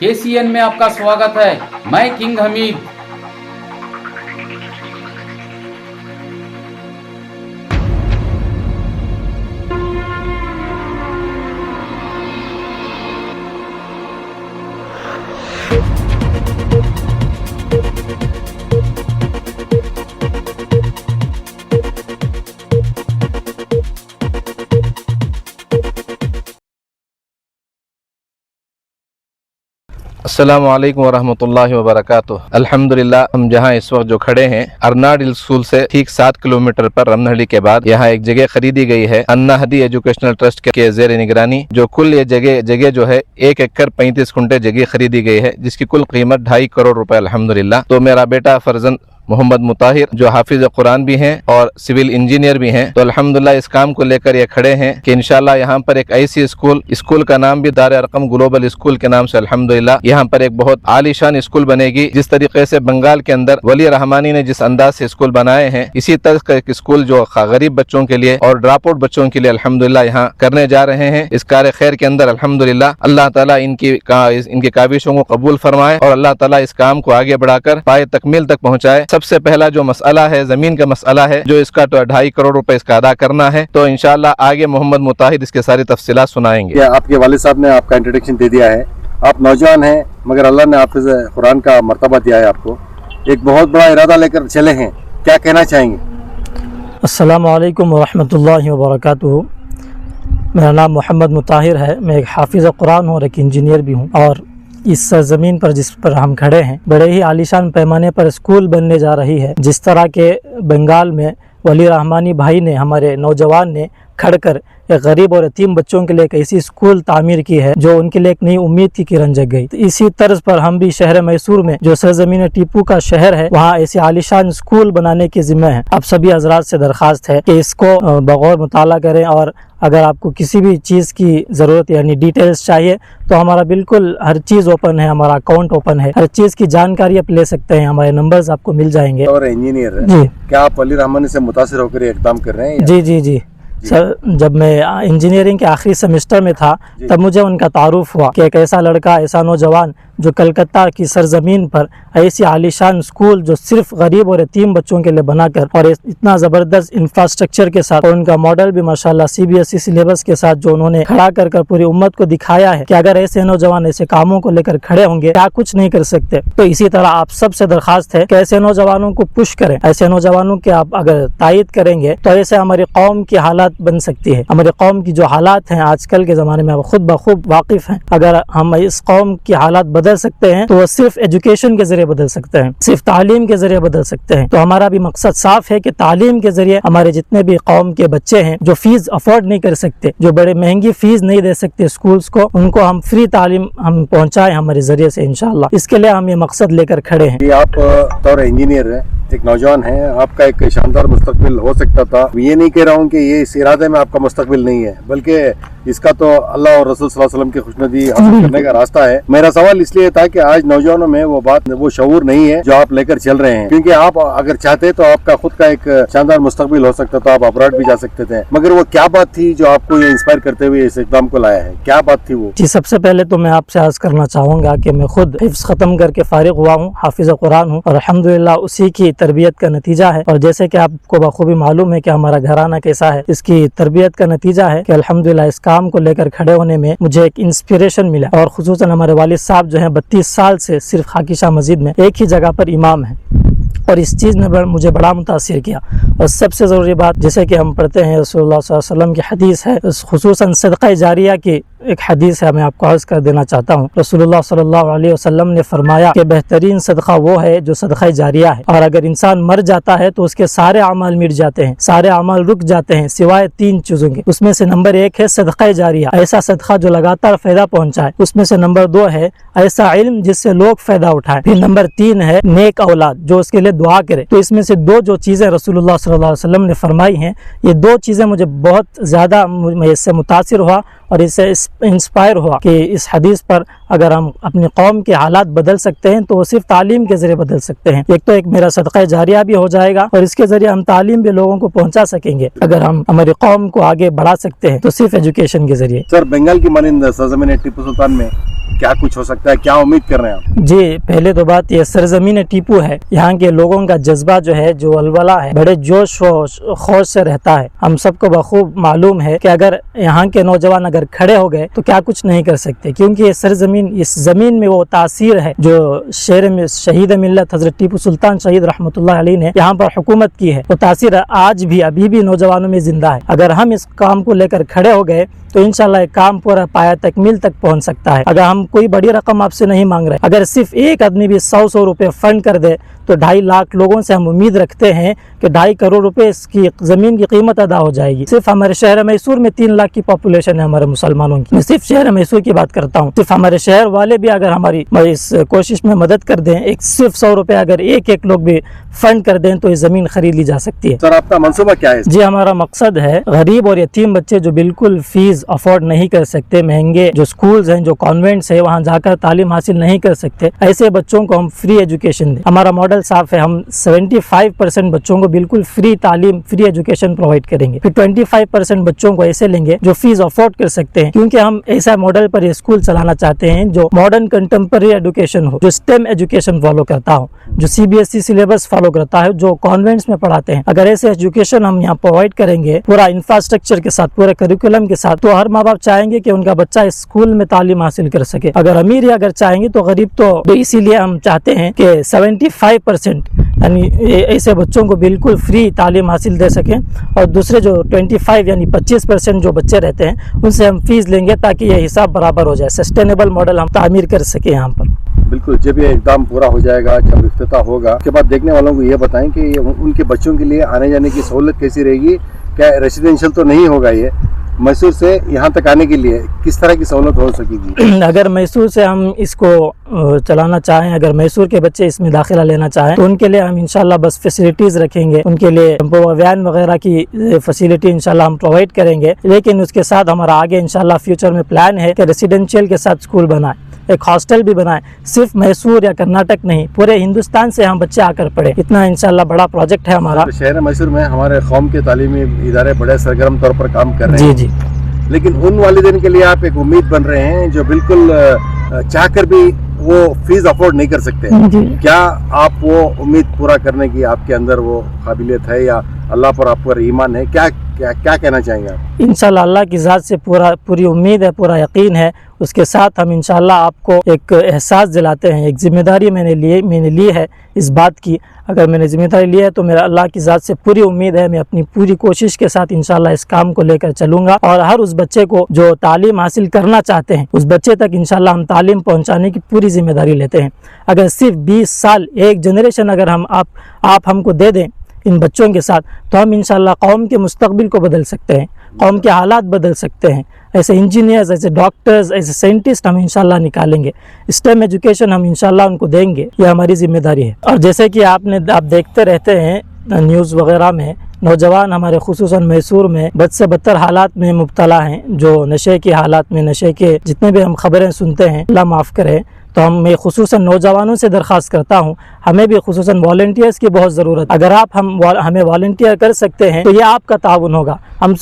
KCN में आपका स्वागत है। मैं किंग हमीद। अस्सलामु अलैकुम वरहमतुल्लाहि वबरकातुह। अल्हम्दुलिल्लाह, हम जहाँ इस वक्त जो खड़े हैं अर्नाड स्कूल से ठीक 7 किलोमीटर पर रमनहली के बाद यहाँ एक जगह खरीदी गई है अन्नाहदी एजुकेशनल ट्रस्ट के जेर निगरानी। जो कुल ये जगह जो है 1 एकड़ 35 कुंटे जगह खरीदी गई है, जिसकी कुल कीमत 2.5 करोड़ रुपए अल्हम्दुलिल्लाह। तो मेरा बेटा फरजंद मोहम्मद मुताहिर जो हाफिज कुरान भी हैं और सिविल इंजीनियर भी हैं, तो अल्हम्दुलिल्लाह इस काम को लेकर ये खड़े हैं कि इंशाल्लाह यहाँ पर एक ऐसी स्कूल का नाम भी दार अरकम ग्लोबल स्कूल के नाम से अल्हम्दुलिल्लाह यहाँ पर एक बहुत आलीशान स्कूल बनेगी। जिस तरीके से बंगाल के अंदर वली रहमानी ने जिस अंदाज से स्कूल बनाए हैं, इसी तरह का एक स्कूल जो गरीब बच्चों के लिए और ड्रॉप आउट बच्चों के लिए अल्हम्दुलिल्लाह यहाँ करने जा रहे हैं। इस कार्य खैर के अंदर अल्हम्दुलिल्लाह अल्लाह ताला इनकी काविशों को कबूल फरमाए और अल्लाह ताला इस काम को आगे बढ़ाकर पाए तकमील तक पहुँचाए। सबसे पहला जो मसला है ज़मीन का मसला है, जो इसका तो 2.5 करोड़ रुपए इसका अदा करना है। तो इंशाल्लाह आगे मोहम्मद मुताहिद इसके सारी तफसीलात सुनाएंगे। आपके वालिद साहब ने आपका इंट्रोडक्शन दे दिया है। आप नौजवान हैं मगर अल्लाह ने हाफिज कुरान का मर्तबा दिया है आपको, एक बहुत बड़ा इरादा लेकर चले हैं, क्या कहना चाहेंगे? अस्सलामु अलैकुम वरहमतुल्लाहि वबरकातुहू। मेरा नाम मोहम्मद मुताहिर है। मैं एक हाफिज़ कुरान हूँ और एक इंजीनियर भी हूँ। और इस ज़मीन पर जिस पर हम खड़े हैं बड़े ही आलीशान पैमाने पर स्कूल बनने जा रही है। जिस तरह के बंगाल में वली रहमानी भाई ने, हमारे नौजवान ने खड़कर एक गरीब और यतीम बच्चों के लिए एक ऐसी स्कूल तामीर की है जो उनके लिए एक नई उम्मीद की किरण जग गई। तो इसी तर्ज पर हम भी शहर मैसूर में जो सरजमीन टीपू का शहर है, वहाँ ऐसे आलीशान स्कूल बनाने की जिम्मे है। अब सभी हजरात से दरख्वास्त है कि इसको बगौर मुताला करें और अगर आपको किसी भी चीज़ की ज़रूरत यानी डिटेल्स चाहिए तो हमारा बिल्कुल हर चीज़ ओपन है, हमारा अकाउंट ओपन है, हर चीज़ की जानकारी आप ले सकते हैं, हमारे नंबर्स आपको मिल जाएंगे। और इंजीनियर है जी, क्या आप वली रहमानी से मुतासिर होकर इक़दाम कर रहे हैं? जी सर, जब मैं इंजीनियरिंग के आखिरी सेमेस्टर में था तब मुझे उनका तारुफ हुआ कि एक ऐसा लड़का, ऐसा नौजवान जो कलकत्ता की सरजमीन पर ऐसी आलीशान स्कूल जो सिर्फ गरीब और यतीम बच्चों के लिए बनाकर और इतना ज़बरदस्त इंफ्रास्ट्रक्चर के साथ और उनका मॉडल भी माशाल्लाह CBSE सिलेबस के साथ जो उन्होंने खड़ा कर पूरी उम्मत को दिखाया है कि अगर ऐसे नौजवान ऐसे कामों को लेकर खड़े होंगे क्या कुछ नहीं कर सकते। तो इसी तरह आप सबसे दरख्वास्त है कि ऐसे नौजवानों को पुश करें। ऐसे नौजवानों के आप अगर तायद करेंगे तो ऐसे हमारी कौम की हालात बन सकती है। हमारी कौम की जो हालात हैं आजकल के ज़माने में आप खुद बखूब वाकिफ हैं। अगर हम इस कौम की हालात बदल सकते हैं तो वो सिर्फ एजुकेशन के जरिए बदल सकते हैं, सिर्फ तालीम के जरिए बदल सकते हैं। तो हमारा भी मकसद साफ है कि तालीम के जरिए हमारे जितने भी कौम के बच्चे हैं जो फीस अफोर्ड नहीं कर सकते, जो बड़े महंगी फीस नहीं दे सकते स्कूल्स को, उनको हम फ्री तालीम हम पहुंचाएं हमारे जरिए से इंशाअल्लाह। इसके लिए हम ये मकसद लेकर खड़े हैं। आप तौर इंजीनियर है, एक नौजवान है, आपका एक शानदार मुस्तकबिल हो सकता था। ये नहीं कह रहा हूँ कि ये इस इरादे में आपका मुस्तकबिल नहीं है, बल्कि इसका तो अल्लाह और रसूल सल्लल्लाहु अलैहि वसल्लम की खुशनुदी हासिल करने का रास्ता है। मेरा सवाल इसलिए था कि आज नौजवानों में वो शऊर नहीं है जो आप लेकर चल रहे हैं, क्योंकि आप अगर चाहते तो आपका खुद का एक शानदार मुस्तकबिल हो सकता था, आप अब्रॉड भी जा सकते थे। मगर वो क्या बात थी जो आपको ये इंस्पायर करते हुए इस इक़दाम को लाया है, क्या बात थी वो? जी, सबसे पहले तो मैं आपसे अर्ज करना चाहूँगा कि मैं खुद हिफ्ज़ ख़त्म करके फारिग हुआ हूँ, हाफिज़ कुरान हूँ और अल्हम्दुलिल्लाह उसी की तरबियत का नतीजा है। और जैसे कि आपको बखूबी मालूम है कि हमारा घराना कैसा है, इसकी तरबियत का नतीजा है कि अल्हम्दुलिल्लाह इस काम को लेकर खड़े होने में मुझे एक इंस्पिरेशन मिला। और खुसूसन हमारे वालिद साहब जो हैं 32 साल से सिर्फ खाकी शाह मस्जिद में एक ही जगह पर इमाम है और इस चीज़ ने मुझे बड़ा मुतासिर किया। और सबसे ज़रूरी बात, जैसे कि हम पढ़ते हैं रसूलुल्लाह सल्लल्लाहु अलैहि वसल्लम की हदीस है, खुसूसन सदक़ा जारिया की एक हदीस है, मैं आपको अर्ज़ कर देना चाहता हूँ। रसूलुल्लाह सल्लल्लाहु अलैहि वसल्लम ने फरमाया कि बेहतरीन सदका वो है जो सदका जारिया है, और अगर इंसान मर जाता है तो उसके सारे अमाल मिट जाते हैं, सारे अमाल रुक जाते हैं सिवाय 3 चीज़ों के। उसमें से नंबर 1 है सदका जारिया, ऐसा सदका जो लगातार फ़ायदा पहुँचाए। उसमें से नंबर 2 है ऐसा इल्म जिससे लोग फ़ायदा उठाए। फिर नंबर 3 है नेक औलाद जो उसके लिए दुआ करे। तो इसमें से 2 जो चीज़ें रसूलुल्लाह सल्लल्लाहु अलैहि वसल्लम ने फरमाई हैं, ये 2 चीज़ें मुझे बहुत ज़्यादा मैं इससे मुतासिर हुआ और इससे इंस्पायर हुआ कि इस हदीस पर अगर हम अपनी कौम के हालात बदल सकते हैं तो वो सिर्फ तालीम के ज़रिए बदल सकते हैं। एक तो एक मेरा सदका जारिया भी हो जाएगा और इसके ज़रिए हम तालीम भी लोगों को पहुंचा सकेंगे। अगर हम हमारी कौम को आगे बढ़ा सकते हैं तो सिर्फ एजुकेशन के ज़रिए। सर, बंगाल की मानिंद सरजमीन टीपू सुल्तान में क्या कुछ हो सकता है, क्या उम्मीद कर रहे हैं आप? जी, पहले तो बात ये सरजमीन टीपू है, यहाँ के लोगों का जज्बा जो है, जो अलवला है, बड़े जोश व खौश से रहता है। हम सबको बखूब मालूम है कि अगर यहाँ के नौजवान अगर खड़े हो गए तो क्या कुछ नहीं कर सकते, क्योंकि ये सरजमीन, इस जमीन में वो तासीर है जो शेर में शहीद मिल्लत हजरत टीपू सुल्तान शहीद रहमतुल्लाह अलैह ने यहाँ पर हुकूमत की है। वो तासीर आज भी अभी भी नौजवानों में जिंदा है। अगर हम इस काम को लेकर खड़े हो गए तो इंशाल्लाह ये काम पूरा पाया तकमील तक पहुंच सकता है। अगर हम कोई बड़ी रकम आपसे नहीं मांग रहे, अगर सिर्फ एक आदमी भी 100 रुपए फंड कर दे तो 2.5 लाख लोगों से हम उम्मीद रखते हैं कि 2.5 करोड़ रुपए इसकी जमीन की कीमत अदा हो जाएगी। सिर्फ हमारे शहर मैसूर में 3 लाख की पॉपुलेशन है हमारे मुसलमानों की। मैं सिर्फ शहर मैसूर की बात करता हूँ। सिर्फ हमारे शहर वाले भी अगर हमारी इस कोशिश में मदद कर दें, एक सिर्फ 100 रुपए अगर एक लोग भी फंड कर दें तो ये जमीन खरीद ली जा सकती है। सर, आपका मंसूबा क्या है? जी, हमारा मकसद है गरीब और यतीम बच्चे जो बिल्कुल फीस अफोर्ड नहीं कर सकते, महंगे जो स्कूल्स हैं, जो कॉन्वेंट्स है, वहाँ जाकर तालीम हासिल नहीं कर सकते, ऐसे बच्चों को हम फ्री एजुकेशन दें। हमारा मॉडल साफ है, हम 75% बच्चों को बिल्कुल फ्री तालीम, फ्री एजुकेशन प्रोवाइड करेंगे। फिर 25% बच्चों को ऐसे लेंगे जो फीस अफोर्ड कर सकते हैं, क्योंकि हम ऐसा मॉडल पर ये स्कूल चलाना चाहते हैं जो मॉडर्न कंटेम्पररी एजुकेशन हो, जो स्टेम एजुकेशन फॉलो करता हो, जो CBSE सिलेबस फॉलो करता है, जो कॉन्वेंट्स में पढ़ाते हैं। अगर ऐसे एजुकेशन हम यहाँ प्रोवाइड करेंगे पूरा इंफ्रास्ट्रक्चर के साथ, पूरे करिकुलम के साथ, तो हर माँ बाप चाहेंगे कि उनका बच्चा इस स्कूल में तालीम हासिल कर सके। अगर अमीर या अगर चाहेंगे तो गरीब, तो इसीलिए हम चाहते हैं कि 75% यानी ऐसे बच्चों को बिल्कुल फ्री तालीम हासिल दे सकें, और दूसरे जो 25 यानी 25% जो बच्चे रहते हैं उनसे हम फीस लेंगे ताकि ये हिसाब बराबर हो जाए। सस्टेनेबल मॉडल हम तामीर कर सके यहाँ पर। बिल्कुल, जब ये एकदम पूरा हो जाएगा, जब इफ्तिताह होगा, उसके बाद देखने वालों को ये बताएं कि उनके बच्चों के लिए आने जाने की सहूलत कैसी रहेगी। क्या रेसिडेंशियल तो नहीं होगा, ये मैसूर से यहाँ तक आने के लिए किस तरह की सहूलत हो सकेगी? अगर मैसूर से हम इसको चलाना चाहें, अगर मैसूर के बच्चे इसमें दाखिला लेना चाहें तो उनके लिए हम इंशाल्लाह बस फैसिलिटीज़ रखेंगे, उनके लिए वैन वगैरह की फैसिलिटी इंशाल्लाह हम प्रोवाइड करेंगे। लेकिन उसके साथ हमारा आगे इंशाल्लाह फ्यूचर में प्लान है कि रेसिडेंशियल के साथ स्कूल बनाए, एक हॉस्टल भी बनाए, सिर्फ मैसूर या कर्नाटक नहीं, पूरे हिंदुस्तान से हम बच्चे आकर पढ़े। इतना इंशाल्लाह बड़ा प्रोजेक्ट है हमारा। शहर मैसूर में हमारे कौम के तालीमी इदारे बड़े सरगर्म तौर पर काम कर रहे हैं। जी, लेकिन उन वालिदैन के लिए आप एक उम्मीद बन रहे हैं जो बिल्कुल चाहकर भी वो फीस अफोर्ड नहीं कर सकते। क्या आप वो उम्मीद पूरा करने की आपके अंदर वो काबिलियत है, या अल्लाह पर आप पर ईमान है? क्या कहना चाहेंगे आप? इंशाल्लाह अल्लाह की ज़ात से पूरी उम्मीद है, पूरा यकीन है। उसके साथ हम इंशाल्लाह आपको एक एहसास दिलाते हैं, एक जिम्मेदारी मैंने ली है इस बात की। अगर मैंने जिम्मेदारी ली है तो मेरा अल्लाह की ज़ात से पूरी उम्मीद है, मैं अपनी पूरी कोशिश के साथ इंशाल्लाह इस काम को लेकर चलूँगा, और हर उस बच्चे को जो तालीम हासिल करना चाहते हैं उस बच्चे तक इंशाल्लाह हम तालीम पहुँचाने की पूरी जिम्मेदारी लेते हैं। अगर सिर्फ 20 साल, एक जनरेशन अगर आप हमको दे दें इन बच्चों के साथ, तो हम इंशाल्लाह कौम के मुस्तकबिल को बदल सकते हैं, कौम के हालात बदल सकते हैं। ऐसे इंजीनियर्स, ऐसे डॉक्टर्स, ऐसे साइंटिस्ट हम इंशाल्लाह निकालेंगे। स्टेम एजुकेशन हम इंशाल्लाह उनको देंगे, ये हमारी जिम्मेदारी है। और जैसे कि आप देखते रहते हैं न्यूज़ वगैरह में, नौजवान हमारे खुसूसन मैसूर में बद से बदतर हालात में मुब्तला हैं, जो नशे के हालात में, नशे के जितने भी हम खबरें सुनते हैं, अल्लाह माफ़ करे, तो मैं खुसूसन नौजवानों से दरख्वास्त करता हूँ, हमें भी खुसूसन वॉलंटियर्स की बहुत ज़रूरत। अगर आप हमें वॉलंटियर कर सकते हैं तो ये आपका ताउन होगा। आप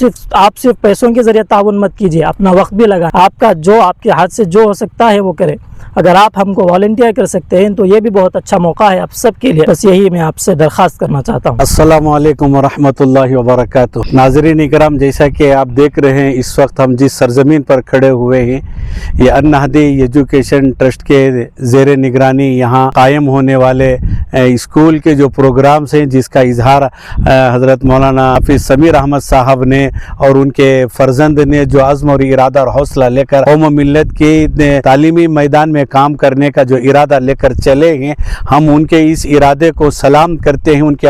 सिर्फ पैसों के ज़रिए ताउन मत कीजिए, अपना वक्त भी लगा, आपका जो आपके हाथ से जो हो सकता है वो करें। अगर आप हमको वॉलंटियर कर सकते हैं तो ये भी बहुत अच्छा मौका है आप सब के लिए। बस यही मैं आपसे दरख्वास्त करना चाहता हूँ। अस्सलामु अलैकुम वरहमतुल्लाहि वबरकातुहू। नाज़रीन इकराम, जैसा कि आप देख रहे हैं इस वक्त हम जिस सरजमीन पर खड़े हुए हैं, ये अन्नहदी एजुकेशन ट्रस्ट के ज़ेर निगरानी यहाँ कायम होने वाले स्कूल के जो प्रोग्राम्स हैं, जिसका इजहार हज़रत मौलाना हाफिज़ समीर अहमद साहब ने और उनके फर्जंद ने जो अज़्म और इरादा और हौसला लेकर कौम मिल्लत के तालीमी मैदान में काम करने का जो इरादा लेकर चले हैं, हम उनके इस इरादे को सलाम करते हैं, उनके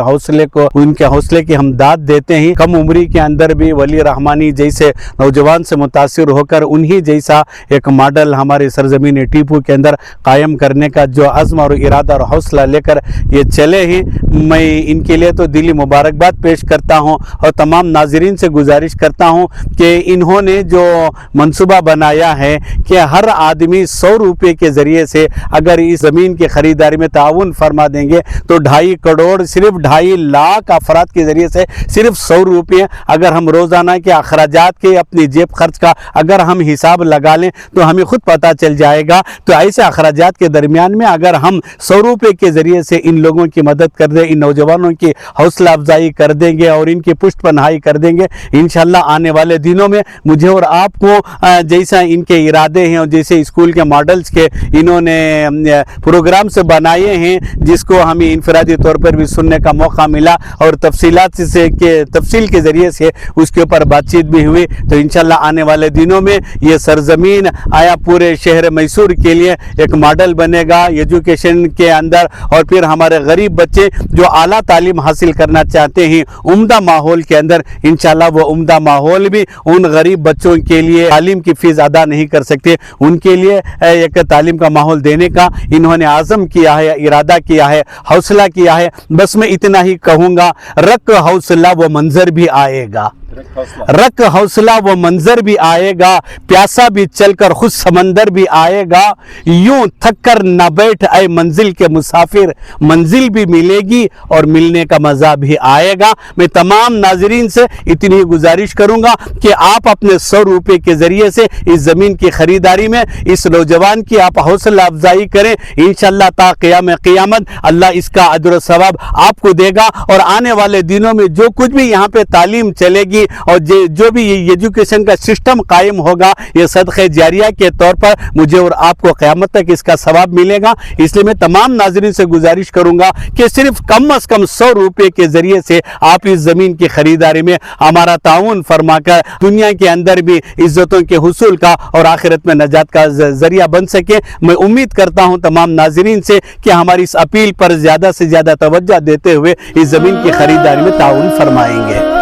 हौसले की हम दाद देते हैं। कम उम्री के अंदर भी वली रहमानी जैसे नौजवान से मुतासिर होकर उन्हीं जैसा एक मॉडल हमारे सरजमीन टीपू के अंदर कायम करने का जो अज़्म और इरादा और हौसला लेकर ये चले हैं, मैं इनके लिए तो दिली मुबारकबाद पेश करता हूँ और तमाम नाज़रीन से गुजारिश करता हूँ कि इन्होंने जो मंसूबा बनाया है कि हर आदमी 100 रुपये के ज़रिए से अगर इस ज़मीन की ख़रीदारी में ताउन फरमा देंगे तो 2.5 करोड़ सिर्फ 2.5 लाख अफराद के ज़रिए से सिर्फ 100 रुपये अगर हम रोज़ाना के अखराजात के अपनी जेब खर्च का अगर हम हिसाब लगा लें तो हमें खुद पता चल जाएगा। तो ऐसे अखराजात के दरमियान में अगर हम 100 रुपये के ज़रिए से इन लोगों की मदद कर दें, इन नौजवानों की हौसला अफजाई कर देंगे और इनकी पुष्ट पनाही कर देंगे, इंशाल्लाह आने वाले दिनों में मुझे और आपको जैसा इनके इरादे हैं और जैसे स्कूल के मॉडल्स के इन्होंने प्रोग्राम से बनाए हैं जिसको हमें इनफरादी तौर पर भी सुनने का मौका मिला और तफसील के ज़रिए से उसके ऊपर बातचीत भी हुई, तो इंशाल्लाह आने वाले दिनों में ये सरजमीन आया पूरे शहर मैसूर के लिए एक मॉडल बनेगा एजुकेशन के अंदर। और फिर हमारे गरीब बच्चे जो आला तालीम हासिल करना चाहते हैं उम्दा माहौल के अंदर, इंशाल्लाह वो उम्दा माहौल भी उन गरीब बच्चों के लिए तालीम की फ़ीस अदा नहीं कर सकते, उनके लिए एक तालीम का माहौल देने का इन्होंने आज़म किया है, इरादा किया है, हौसला किया है। बस मैं इतना ही कहूँगा, रख हौसला वो मंजर भी आएगा, रख हौसला वो मंजर भी आएगा, प्यासा भी चलकर खुद समंदर भी आएगा, यूं थक कर न बैठ ऐ मंजिल के मुसाफिर, मंजिल भी मिलेगी और मिलने का मज़ा भी आएगा। मैं तमाम नाजरीन से इतनी गुजारिश करूंगा कि आप अपने 100 रुपये के ज़रिए से इस ज़मीन की ख़रीदारी में इस नौजवान की आप हौसला अफजाई करें, इंशाअल्लाह ता क़याम क़यामत अल्लाह इसका अजर सवाब आपको देगा। और आने वाले दिनों में जो कुछ भी यहाँ पे तालीम चलेगी और जो भी ये एजुकेशन का सिस्टम कायम होगा, ये सदक़े जारिया के तौर पर मुझे और आपको क़यामत तक इसका सवाब मिलेगा। इसलिए मैं तमाम नाज़रीन से गुजारिश करूंगा कि सिर्फ कम अज़ कम 100 रुपये के ज़रिए से आप इस ज़मीन की ख़रीदारी में हमारा ताउन फरमाकर दुनिया के अंदर भी इज़्ज़तों के हुसूल का और आखिरत में नजात का ज़रिया बन सके। मैं उम्मीद करता हूँ तमाम नाज़रीन से कि हमारी इस अपील पर ज़्यादा से ज़्यादा तवज्जो देते हुए इस ज़मीन की ख़रीदारी में ताउन फरमाएंगे।